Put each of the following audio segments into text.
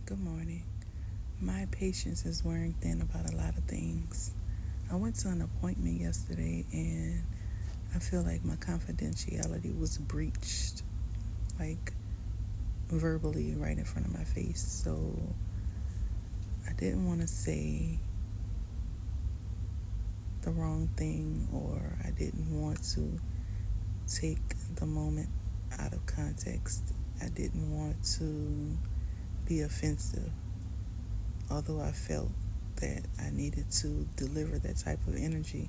Good morning. My patience is wearing thin about a lot of things. I went to an appointment yesterday and I feel like my confidentiality was breached, like verbally right in front of my face. So I didn't want to say the wrong thing, or I didn't want to take the moment out of context. I didn't want to be offensive, although I felt that I needed to deliver that type of energy.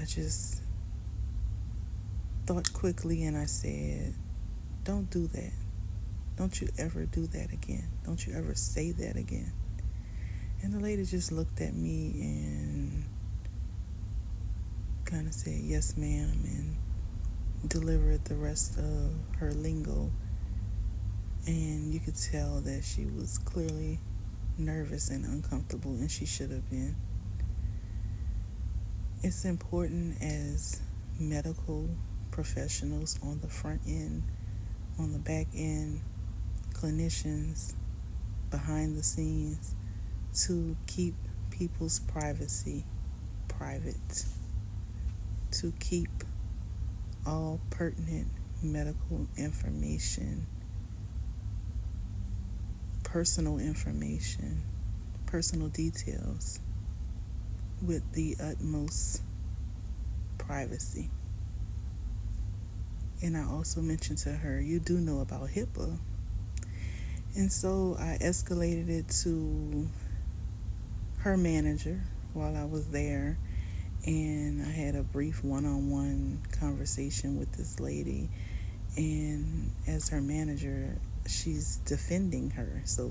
I just thought quickly and I said, don't do that. Don't you ever do that again. Don't you ever say that again. And the lady just looked at me and kind of said, yes, ma'am, and delivered the rest of her lingo. And you could tell that she was clearly nervous and uncomfortable, and she should have been. It's important as medical professionals on the front end, on the back end, clinicians behind the scenes, to keep people's privacy private, to keep all pertinent medical information, personal information, personal details with the utmost privacy. And I also mentioned to her, you do know about Hipaa. And so I escalated it to her manager while I was there, and I had a brief one-on-one conversation with this lady. And as her manager, she's defending her. So,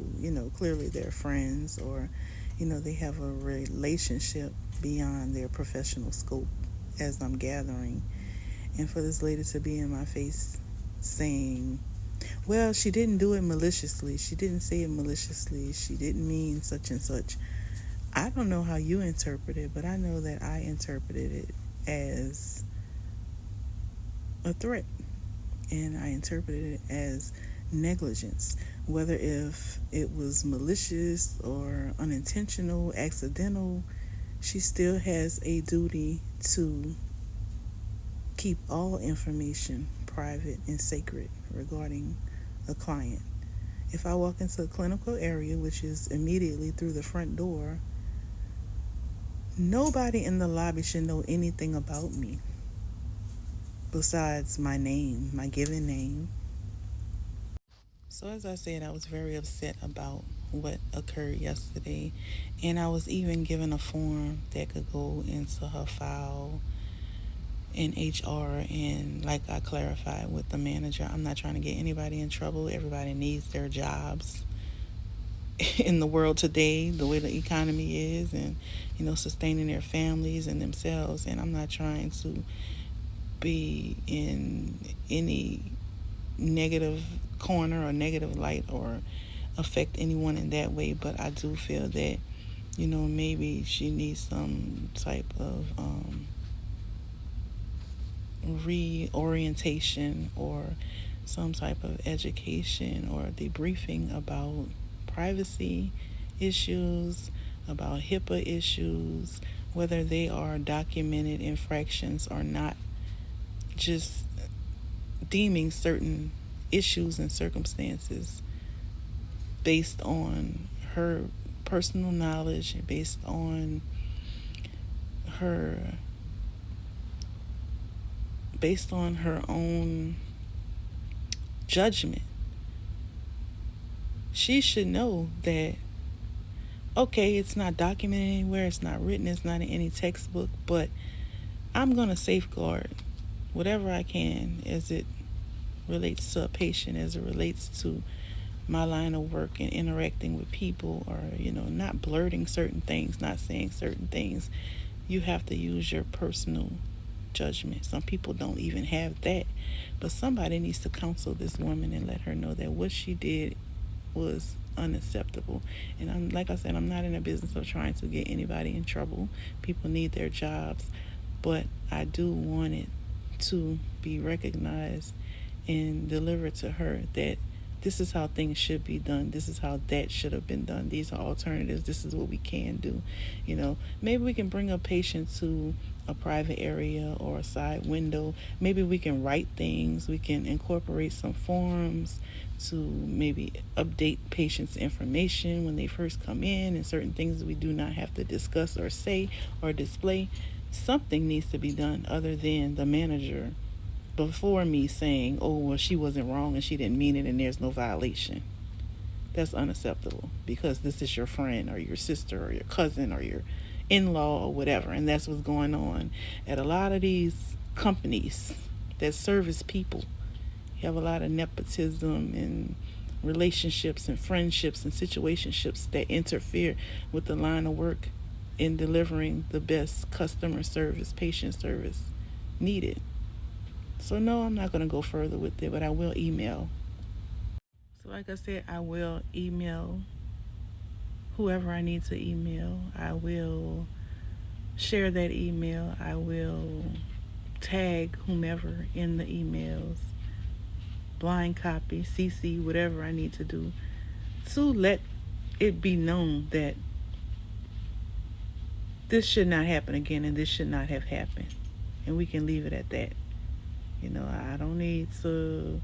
clearly they're friends, or, they have a relationship beyond their professional scope, as I'm gathering. And for this lady to be in my face saying, well, she didn't do it maliciously. She didn't say it maliciously. She didn't mean such and such. I don't know how you interpret it, but I know that I interpreted it as a threat. And I interpreted it as negligence. Whether if it was malicious or unintentional, accidental, she still has a duty to keep all information private and sacred regarding a client. If I walk into a clinical area, which is immediately through the front door, nobody in the lobby should know anything about me besides my name, my given name. So as I said, I was very upset about what occurred yesterday, and I was even given a form that could go into her file in HR. And like I clarified with the manager, I'm not trying to get anybody in trouble. Everybody needs their jobs in the world today, the way the economy is, and sustaining their families and themselves. And I'm not trying to be in any negative corner or negative light or affect anyone in that way. But I do feel that maybe she needs some type of reorientation, or some type of education or debriefing about privacy issues, about HIPAA issues, whether they are documented infractions or not, just deeming certain issues and circumstances based on her personal knowledge, based on her own judgment. She should know that, okay, it's not documented anywhere, it's not written, it's not in any textbook, but I'm going to safeguard whatever I can as it relates to a patient, as it relates to my line of work and interacting with people, or not blurting certain things, not saying certain things. You have to use your personal judgment. Some people don't even have that, but somebody needs to counsel this woman and let her know that what she did was unacceptable. And like I said, I'm not in the business of trying to get anybody in trouble. People need their jobs, but I do want it to be recognized and delivered to her that This is how things should be done. This is how that should have been done. These are alternatives. This is what we can do. Maybe we can bring a patient to a private area or a side window. Maybe we can write things. We can incorporate some forms to maybe update patients' information when they first come in, and certain things we do not have to discuss or say or display. Something needs to be done other than the manager before me saying, oh, well, she wasn't wrong and she didn't mean it and there's no violation. That's unacceptable, because this is your friend or your sister or your cousin or your in-law or whatever. And that's what's going on at a lot of these companies that service people. You have a lot of nepotism and relationships and friendships and situationships that interfere with the line of work in delivering the best customer service, patient service needed. So no, I'm not going to go further with it, but I will email. So like I said, I will email whoever I need to email. I will share that email. I will tag whomever in the emails, blind copy, CC, whatever I need to do to let it be known that this should not happen again and this should not have happened. And we can leave it at that. I don't need to,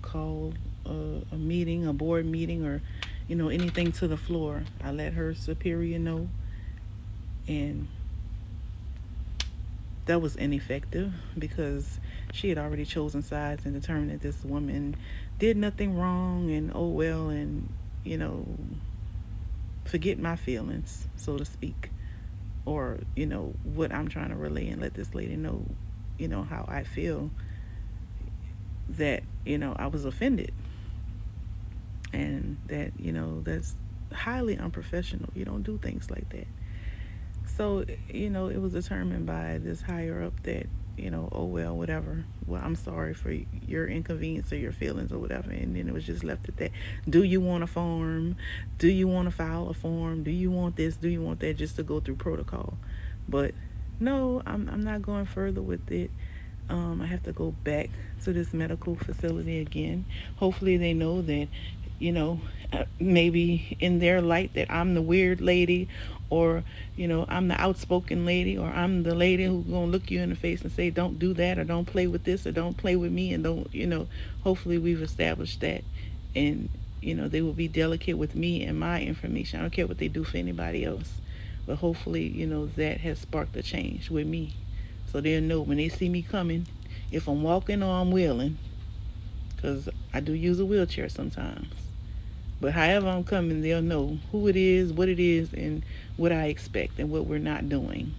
call a meeting, a board meeting, or, anything to the floor. I let her superior know, and that was ineffective because she had already chosen sides and determined that this woman did nothing wrong, and oh well, and, forget my feelings, so to speak, or, what I'm trying to relay, and let this lady know, how I feel, that, I was offended, and that, that's highly unprofessional. You don't do things like that. So, it was determined by this higher up that, oh well, whatever. Well, I'm sorry for your inconvenience or your feelings or whatever. And then it was just left at that. Do you want a form? Do you want to file a form? Do you want this? Do you want that? Just to go through protocol. But no, I'm not going further with it. I have to go back to this medical facility again. Hopefully they know that, maybe in their light, that I'm the weird lady, or, I'm the outspoken lady, or I'm the lady who's going to look you in the face and say, don't do that, or don't play with this, or don't play with me, and don't, hopefully we've established that. And, they will be delicate with me and my information. I don't care what they do for anybody else. But hopefully, that has sparked a change with me. So they'll know when they see me coming, if I'm walking or I'm wheeling, because I do use a wheelchair sometimes. But however I'm coming, they'll know who it is, what it is, and what I expect and what we're not doing.